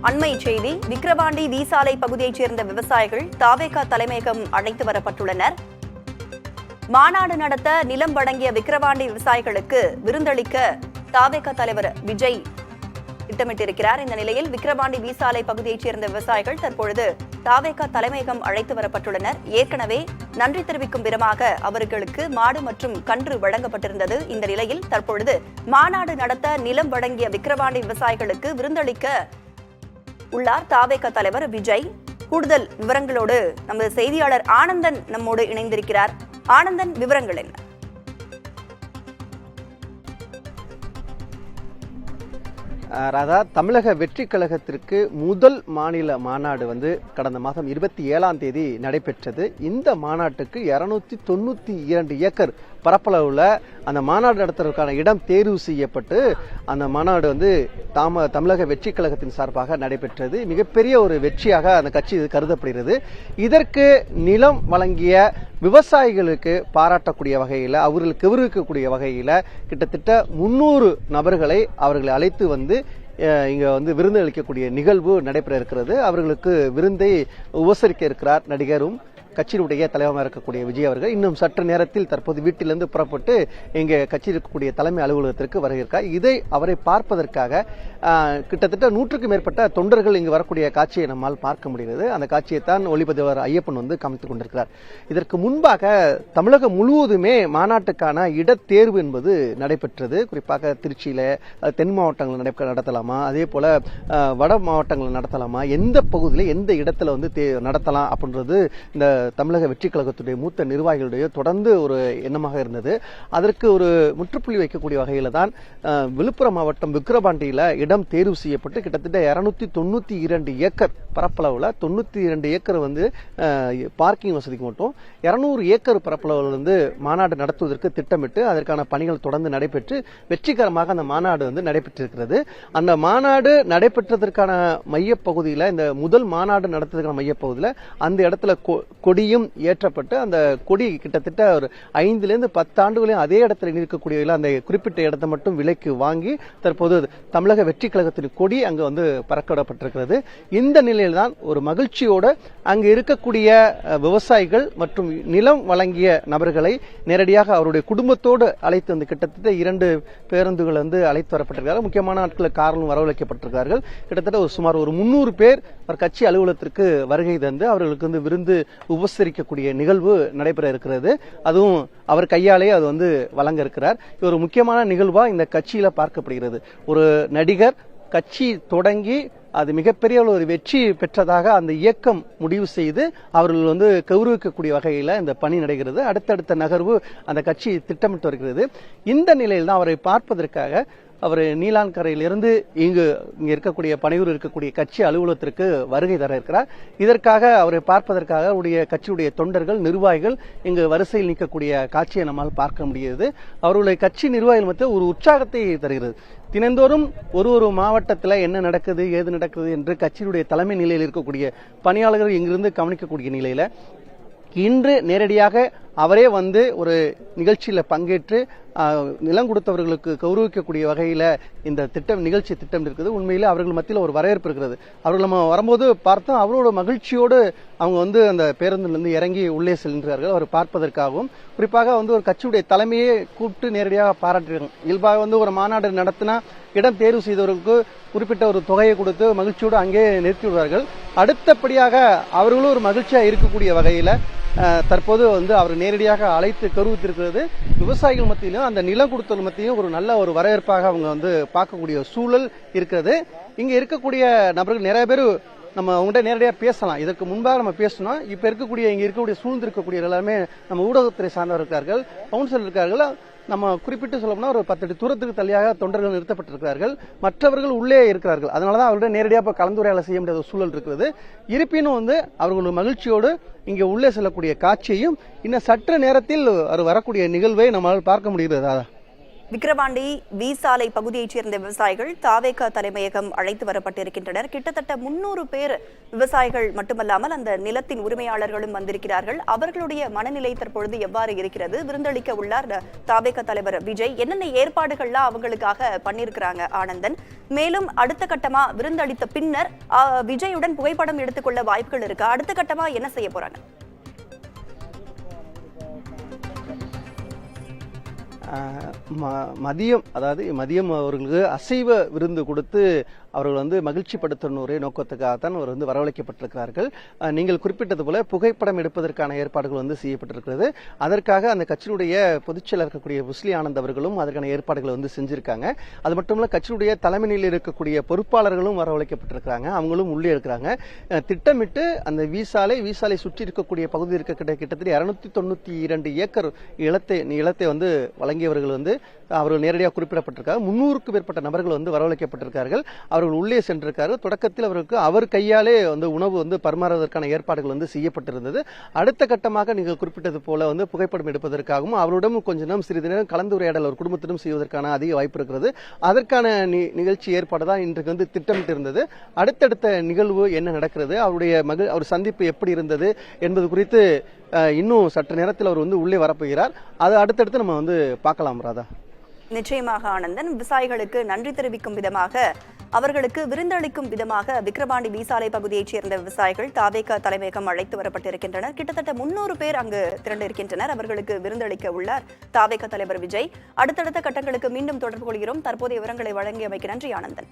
அண்மை செய்தி. விக்கிரவாண்டி வீசாலை பகுதியைச் சேர்ந்த விவசாயிகள் தாவேகா தலைமையகம் அழைத்து வரப்பட்டுள்ளனர். மாநாடு நடத்த நிலம் வழங்கிய விக்கிரவாண்டி விவசாயிகளுக்கு விருந்தளிக்க தாவேகா தலைவர் விஜய் திட்டமிட்டிருக்கிறார். இந்த நிலையில் விக்கிரவாண்டி வீசாலை பகுதியைச் சேர்ந்த விவசாயிகள் தற்பொழுது தாவேகா தலைமையகம் அழைத்து வரப்பட்டுள்ளனர். ஏற்கனவே நன்றி தெரிவிக்கும் விதமாக அவர்களுக்கு மாடு மற்றும் கன்று வழங்கப்பட்டிருந்தது. இந்த நிலையில் தற்பொழுது மாநாடு நடத்த நிலம் வழங்கிய விக்கிரவாண்டி விவசாயிகளுக்கு விருந்தளிக்க உள்ளார் தாவேகா தலைவர் விஜய். கூடுதல் விவரங்களோடு நமது செய்தியாளர் ஆனந்தன் நம்மோடு இணைந்திருக்கிறார். ஆனந்தன், விவரங்கள் என்ன? ராதா, தமிழக வெற்றி கழகத்திற்கு முதல் மாநில மாநாடு கடந்த மாதம் 27ஆம் தேதி நடைபெற்றது. இந்த மாநாட்டுக்கு 292 ஏக்கர் பரப்பளவுல அந்த மாநாடு நடத்துவதற்கான இடம் தேர்வு செய்யப்பட்டு அந்த மாநாடு தமிழக வெற்றி கழகத்தின் சார்பாக நடைபெற்றது. மிகப்பெரிய ஒரு வெற்றியாக அந்த கட்சி கருதப்படுகிறது. இதற்கு நிலம் வழங்கிய விவசாயிகளுக்கு பாராட்டக்கூடிய வகையில், அவர்களுக்கு கௌரவிக்கக்கூடிய வகையில் கிட்டத்தட்ட 300 நபர்களை அவர்களை அழைத்து இங்க விருந்து அளிக்கக்கூடிய நிகழ்வு நடைபெற இருக்கிறது. அவர்களுக்கு விருந்தை உபசரிக்க இருக்கிறார் நடிகரும் கட்சியினுடைய தலைவராக இருக்கக்கூடிய விஜய் அவர்கள். இன்னும் சற்று நேரத்தில் தற்போது வீட்டிலிருந்து புறப்பட்டு இங்கே கட்சி இருக்கக்கூடிய தலைமை அலுவலகத்திற்கு வருகிறார். இதை அவரை பார்ப்பதற்காக கிட்டத்தட்ட 100க்கும் மேற்பட்ட தொண்டர்கள் இங்கு வரக்கூடிய காட்சியை நம்மால் பார்க்க முடிகிறது. அந்த காட்சியைத்தான் ஒளிப்பதிவாளர் ஐயப்பன் காமித்துக் கொண்டிருக்கிறார். இதற்கு முன்பாக தமிழகம் முழுவதுமே மாநாட்டுக்கான இடத்தேர்வு என்பது நடைபெற்றது. குறிப்பாக திருச்சியில தென் மாவட்டங்கள் நடத்தலாமா, அதே போல வட மாவட்டங்கள் நடத்தலாமா, எந்த பகுதியில் எந்த இடத்துல நடத்தலாம் அப்படின்றது இந்த தமிழக வெற்றி கழகத்துடைய மூத்த நிர்வாகிகளுடைய தொடர்ந்து ஒரு எண்ணமாக இருந்தது. அதற்கு ஒரு முற்றுப்புள்ளி வைக்கக்கூடிய வகையில தான் விழுப்புரம் மாவட்டம் விக்கிரவாண்டியில இடம் தேர்வு செய்யப்பட்டு கிட்டத்தட்ட 292 ஏக்கர் பரப்பளவுல 92 ஏக்கர் பார்க்கிங் வசதிக்கு மட்டும் 200 ஏக்கர் பரப்பளவுல மாநாடு நடத்துவதற்கு திட்டமிட்டு அதற்கான பணிகள் தொடர்ந்து நடைபெற்று வெற்றிகரமாக அந்த மாநாடு நடைபெற்றிருக்கிறது. அந்த மாநாடு நடைபெற்றதற்கான மையப்பகுதியில், இந்த முதல் மாநாடு நடத்துவதற்கான மையப்பகுதியில் அந்த இடத்துல கொடியும் ஏற்றப்பட்டு அந்த கொடி கிட்டத்தட்ட ஒரு 5லிருந்து 10 ஆண்டுகளையும் அதே இடத்துல இருக்கக்கூடிய அந்த குறிப்பிட்ட இடத்தை மட்டும் விலைக்கு வாங்கி தற்போது தமிழக வெற்றி கழகத்தின் கொடி அங்கு பறக்கவிடப்பட்டிருக்கிறது. இந்த நிலையில் தான் ஒரு மகிழ்ச்சியோடு அங்கு இருக்கக்கூடிய விவசாயிகள் மற்றும் நிலம் வழங்கிய நபர்களை நேரடியாக அவருடைய குடும்பத்தோடு அழைத்து கிட்டத்தட்ட 2 பேருந்துகள் அழைத்து வரப்பட்டிருக்கிறார்கள். முக்கியமான நாட்களில் காரணம் வரவழைக்கப்பட்டிருக்கிறார்கள். கிட்டத்தட்ட சுமார் ஒரு 300 பேர் கட்சி அலுவலகத்திற்கு வருகை தந்து அவர்களுக்கு விருந்து உபசரிக்கக்கூடிய நிகழ்வு நடைபெற இருக்கிறது. அதுவும் அவர் கையாலே அது வழங்க இருக்கிறார். இது ஒரு முக்கியமான நிகழ்வா இந்த கட்சியில பார்க்கப்படுகிறது. ஒரு நடிகர் கட்சி தொடங்கி அது மிகப்பெரிய ஒரு வெற்றி பெற்றதாக அந்த இயக்கம் முடிவு செய்து அவர்கள் கௌரவிக்கக்கூடிய வகையில் இந்த பணி நடைகிறது. அடுத்தடுத்த நகர்வு அந்த கட்சி திட்டமிட்டு வருகிறது. இந்த நிலையில் தான் அவரை பார்ப்பதற்காக அவர் நீலான்கரையிலிருந்து இங்கு இருக்கக்கூடிய பனையூர் இருக்கக்கூடிய கட்சி அலுவலகத்திற்கு வருகை தர இருக்கிறார். இதற்காக அவரை பார்ப்பதற்காக அவருடைய கட்சியுடைய தொண்டர்கள், நிர்வாகிகள் இங்கு வரிசையில் நிற்கக்கூடிய காட்சியை நம்மால் பார்க்க முடிகிறது. அவர்களுடைய கட்சி நிர்வாகிகள் மத்தியில் ஒரு உற்சாகத்தை தருகிறது. தினந்தோறும் ஒரு மாவட்டத்தில் என்ன நடக்குது, ஏது நடக்குது என்று கட்சியினுடைய தலைமை நிலையில் இருக்கக்கூடிய பணியாளர்கள் இங்கிருந்து கவனிக்கக்கூடிய நிலையில இன்று நேரடியாக அவரே ஒரு நிகழ்ச்சியில பங்கேற்று நிலம் கொடுத்தவர்களுக்கு கௌரவிக்கக்கூடிய வகையில இந்த நிகழ்ச்சி திட்டம் இருக்குது. உண்மையிலே அவர்கள் மத்தியில் ஒரு வரவேற்பு இருக்கிறது. அவர்கள் நம்ம வரும்போது பார்த்தோம், அவரோட மகிழ்ச்சியோடு அவங்க அந்த பேருந்திலிருந்து இறங்கி உள்ளே செல்கிறார்கள். அவர் பார்ப்பதற்காகவும் குறிப்பாக ஒரு கட்சியுடைய தலைமையை கூப்பிட்டு நேரடியாக பாராட்டுகிறாங்க. இயல்பாக ஒரு மாநாடு நடத்தினா இடம் தேர்வு செய்தவர்களுக்கு குறிப்பிட்ட ஒரு தொகையை கொடுத்து மகிழ்ச்சியோடு அங்கே நிறுத்தி விடுவார்கள். அடுத்தபடியாக அவர்களும் ஒரு மகிழ்ச்சியா இருக்கக்கூடிய வகையில தற்போது அவர் நேரடியாக அழைத்து கௌரவித்திருக்கிறது. விவசாயிகள் மத்தியிலும் அந்த நிலம் கொடுத்தவர்கள் மத்தியிலும் ஒரு நல்ல ஒரு வரவேற்பாக அவங்க பார்க்கக்கூடிய சூழல் இருக்கிறது. இங்க இருக்கக்கூடிய நபர்கள் நிறைய பேர் நம்ம அவங்ககிட்ட நேரடியாக பேசலாம். இதற்கு முன்பாக நம்ம பேசணும். இப்ப இங்க இருக்கக்கூடிய சூழ்ந்து இருக்கக்கூடிய எல்லாருமே நம்ம ஊடகத்துறை சார்ந்தவர் இருக்கார்கள், கவுன்சிலர் இருக்கார்கள். நம்ம குறிப்பிட்டு சொல்லணும்னா ஒரு 10 அடி தூரத்துக்கு தள்ளியாக தொண்டர்கள் நிறுத்தப்பட்டிருக்கிறார்கள். மற்றவர்கள் உள்ளே இருக்கிறார்கள். அதனாலதான் அவர்களிடம் நேரடியாக கலந்துரையாடல் செய்ய முடியாத சூழல் இருக்கிறது. இருப்பினும் அவர்களுடைய மகிழ்ச்சியோடு இங்கே உள்ளே செல்லக்கூடிய காட்சியையும் இன்னும் சற்று நேரத்தில் வரக்கூடிய நிகழ்வை நம்மால் பார்க்க முடிகிறது. விக்கிரவாண்டி வி சாலை பகுதியைச் சேர்ந்த விவசாயிகள் தாவேகா தலைமையகம் அழைத்து வரப்பட்டிருக்கின்றனர். கிட்டத்தட்ட 300 பேர் விவசாயிகள் மட்டுமல்லாமல் அந்த நிலத்தின் உரிமையாளர்களும் வந்திருக்கிறார்கள். அவர்களுடைய மனநிலை தற்பொழுது எவ்வாறு இருக்கிறது? விருந்தளிக்க உள்ளார் தாவேகா தலைவர் விஜய். என்னென்ன ஏற்பாடுகள்லாம் அவங்களுக்காக பண்ணியிருக்கிறாங்க ஆனந்தன்? மேலும் அடுத்த கட்டமா விருந்தளித்த பின்னர் விஜயுடன் புகைப்படம் எடுத்துக்கொள்ள வாய்ப்புகள் இருக்கா? அடுத்த கட்டமா என்ன செய்ய போறாங்க? மதியம் அவர்களுக்கு அசைவ விருந்து கொடுத்து அவர்கள் வந்து மகிழ்ச்சி படுத்தணும் ஒரே நோக்கத்துக்காகத்தான் அவர் வந்து வரவழைக்கப்பட்டிருக்கிறார்கள். நீங்கள் குறிப்பிட்டது போல புகைப்படம் எடுப்பதற்கான ஏற்பாடுகள் வந்து செய்யப்பட்டிருக்கிறது. அதற்காக அந்த கட்சியினுடைய பொதுச்செயலர் இருக்கக்கூடிய புஸ்லி ஆனந்த் அவர்களும் அதற்கான ஏற்பாடுகளை வந்து செஞ்சிருக்காங்க. அது மட்டும் இல்ல கட்சியினுடைய தலைமையில் இருக்கக்கூடிய பொறுப்பாளர்களும் வரவழைக்கப்பட்டிருக்கிறாங்க. அவங்களும் உள்ளே இருக்கிறாங்க. திட்டமிட்டு அந்த வீசாலை சுற்றி இருக்கக்கூடிய பகுதி இருக்க கிட்டத்தட்ட 292 ஏக்கர் நிலத்தை வந்து வழங்கியவர்கள் வந்து அவர்கள் நேரடியாக குறிப்பிடப்பட்டிருக்காங்க. 300க்கும் மேற்பட்ட நபர்கள் வந்து வரவழைக்கப்பட்டிருக்கார்கள். அவர்கள் உள்ளே சென்றிருக்காரு. தொடக்கத்தில் அவருக்கு அவர் கையாலே வந்து உணவு வந்து பரிமாறுவதற்கான ஏற்பாடுகள் வந்து செய்யப்பட்டிருந்தது. அடுத்த கட்டமாக நீங்கள் குறிப்பிட்டது போல வந்து புகைப்படம் எடுப்பதற்காகவும் அவருடன் கொஞ்ச நேரம் சிறிது நேரம் கலந்துரையாடல் அவர் குடும்பத்திடம் செய்வதற்கான அதிக வாய்ப்பு இருக்கிறது. அதற்கான நிகழ்ச்சி ஏற்பாடு தான் இன்றைக்கு வந்து திட்டமிட்டு இருந்தது. அடுத்தடுத்த நிகழ்வு என்ன நடக்கிறது, அவர் சந்திப்பு எப்படி இருந்தது என்பது குறித்து இன்னும் சற்று நேரத்தில் அவர் வந்து உள்ளே வரப்போகிறார். அது அடுத்தடுத்து நம்ம வந்து பார்க்கலாம் ராதா. நிச்சயமாக ஆனந்தன். விவசாயிகளுக்கு நன்றி தெரிவிக்கும் விதமாக, அவர்களுக்கு விருந்தளிக்கும் விதமாக விக்கிரவாண்டி வீசாலை பகுதியைச் சேர்ந்த விவசாயிகள் தாவேகா தலைமையகம் அழைத்து வரப்பட்டிருக்கின்றனர். கிட்டத்தட்ட 300 பேர் அங்கு திரண்டிருக்கின்றனர். அவர்களுக்கு விருந்தளிக்க உள்ளார் தாவேகா தலைவர் விஜய். அடுத்தடுத்த கட்டங்களுக்கு மீண்டும் தொடர்பு கொள்கிறோம். தற்போதைய விவரங்களை வழங்கியமைக்கு நன்றி ஆனந்தன்.